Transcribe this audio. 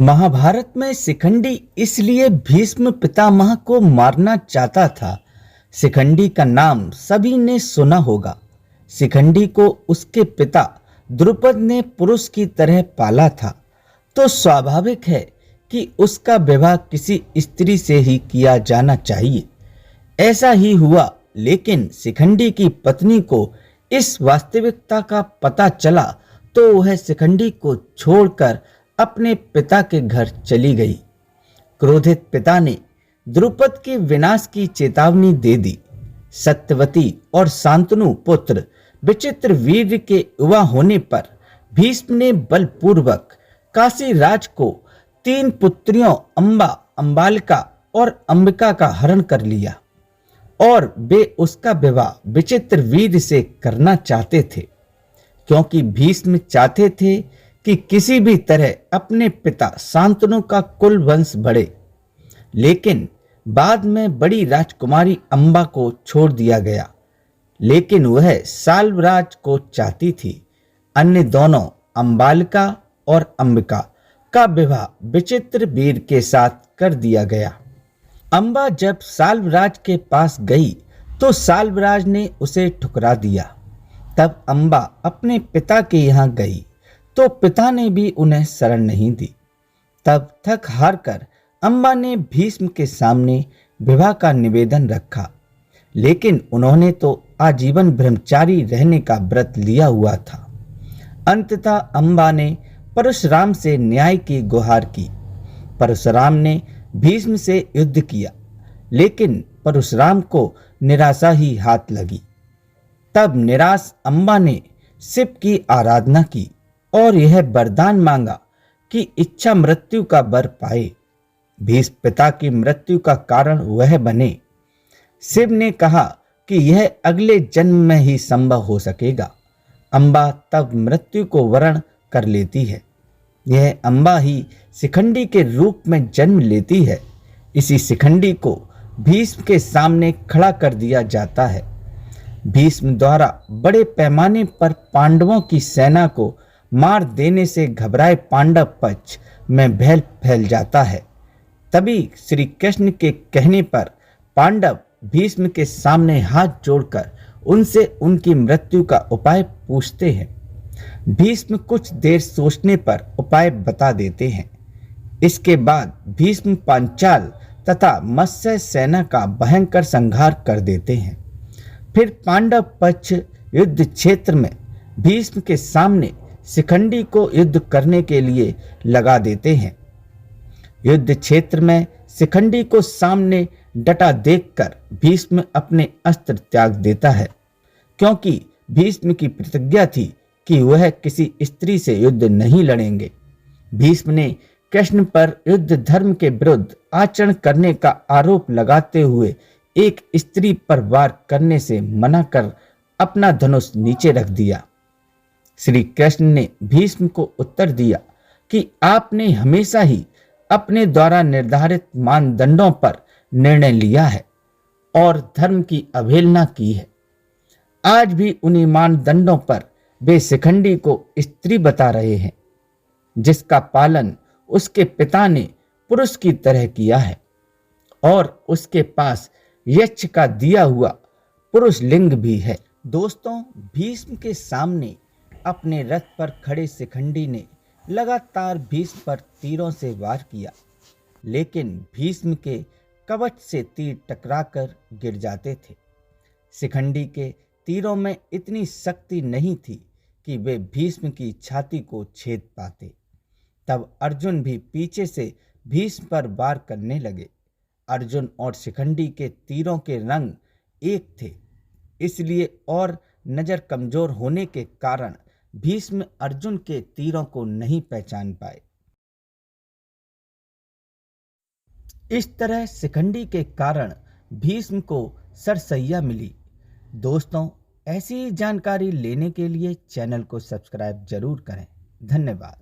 महाभारत में शिखंडी इसलिए भीष्म पितामह को मारना चाहता था। शिखंडी का नाम सभी ने सुना होगा। शिखंडी को उसके पिता द्रुपद ने पुरुष की तरह पाला था, तो स्वाभाविक है कि उसका विवाह किसी स्त्री से ही किया जाना चाहिए। ऐसा ही हुआ, लेकिन शिखंडी की पत्नी को इस वास्तविकता का पता चला तो वह शिखंडी को छोड़कर अपने पिता के घर चली गई। क्रोधित पिता ने द्रुपद के विनाश की चेतावनी दे दी। सत्यवती और शांतनु पुत्र विचित्रवीर्य के युवा होने पर भीष्म ने बलपूर्वक काशी राज को 3 पुत्रियों अंबा, अंबालिका और अंबिका का हरण कर लिया और वे उसका विवाह विचित्रवीर्य से करना चाहते थे, क्योंकि भीष्म चाहते थे कि किसी भी तरह अपने पिता शांतनु का कुल वंश बढ़े। लेकिन बाद में बड़ी राजकुमारी अंबा को छोड़ दिया गया, लेकिन वह साल्वराज को चाहती थी। अन्य दोनों अंबालिका और अंबिका का विवाह विचित्रवीर के साथ कर दिया गया। अंबा जब साल्वराज के पास गई तो साल्वराज ने उसे ठुकरा दिया। तब अंबा अपने पिता के यहाँ गई तो पिता ने भी उन्हें शरण नहीं दी। तब थक हार कर अंबा ने भीष्म के सामने विवाह का निवेदन रखा, लेकिन उन्होंने तो आजीवन ब्रह्मचारी रहने का व्रत लिया हुआ था। अंततः अंबा ने परशुराम से न्याय की गुहार की। परशुराम ने भीष्म से युद्ध किया, लेकिन परशुराम को निराशा ही हाथ लगी। तब निराश अंबा ने शिव की आराधना की और यह वरदान मांगा कि इच्छा मृत्यु का वर पाए, भीष्म पिता की मृत्यु का कारण वह बने। शिव ने कहा कि यह अगले जन्म में ही संभव हो सकेगा। अंबा तब मृत्यु को वरण कर लेती है। यह अंबा ही शिखंडी के रूप में जन्म लेती है। इसी शिखंडी को भीष्म के सामने खड़ा कर दिया जाता है। भीष्म द्वारा बड़े पैमाने पर पांडवों की सेना को मार देने से घबराए पांडव पक्ष में भय फैल जाता है। तभी श्री कृष्ण के कहने पर पांडव भीष्म के सामने हाथ जोड़कर उनसे उनकी मृत्यु का उपाय पूछते हैं। भीष्म कुछ देर सोचने पर उपाय बता देते हैं। इसके बाद भीष्म पांचाल तथा मत्स्य सेना का भयंकर संहार कर देते हैं। फिर पांडव पक्ष युद्ध क्षेत्र में भीष्म के सामने शिखंडी को युद्ध करने के लिए लगा देते हैं। युद्ध क्षेत्र में शिखंडी को सामने डटा देखकर भीष्म अपने अस्त्र त्याग देता है, क्योंकि भीष्म की प्रतिज्ञा थी कि वह किसी स्त्री से युद्ध नहीं लड़ेंगे। भीष्म ने कृष्ण पर युद्ध धर्म के विरुद्ध आचरण करने का आरोप लगाते हुए एक स्त्री पर वार करने से मना कर अपना धनुष नीचे रख दिया। श्री कृष्ण ने भीष्म को उत्तर दिया कि आपने हमेशा ही अपने द्वारा निर्धारित मानदंडों पर निर्णय लिया है और धर्म की अवहेलना की है। आज भी उन्हीं मानदंडों पर वे शिखंडी को स्त्री बता रहे हैं, जिसका पालन उसके पिता ने पुरुष की तरह किया है और उसके पास यक्ष का दिया हुआ पुरुष लिंग भी है। दोस्तों, भीष्म के सामने अपने रथ पर खड़े शिखंडी ने लगातार भीष्म पर तीरों से वार किया, लेकिन भीष्म के कवच से तीर टकराकर गिर जाते थे। शिखंडी के तीरों में इतनी शक्ति नहीं थी कि वे भीष्म की छाती को छेद पाते। तब अर्जुन भी पीछे से भीष्म पर वार करने लगे। अर्जुन और शिखंडी के तीरों के रंग एक थे, इसलिए और नजर कमजोर होने के कारण भीष्म अर्जुन के तीरों को नहीं पहचान पाए। इस तरह शिखंडी के कारण भीष्म को सरसैया मिली। दोस्तों, ऐसी जानकारी लेने के लिए चैनल को सब्सक्राइब जरूर करें। धन्यवाद।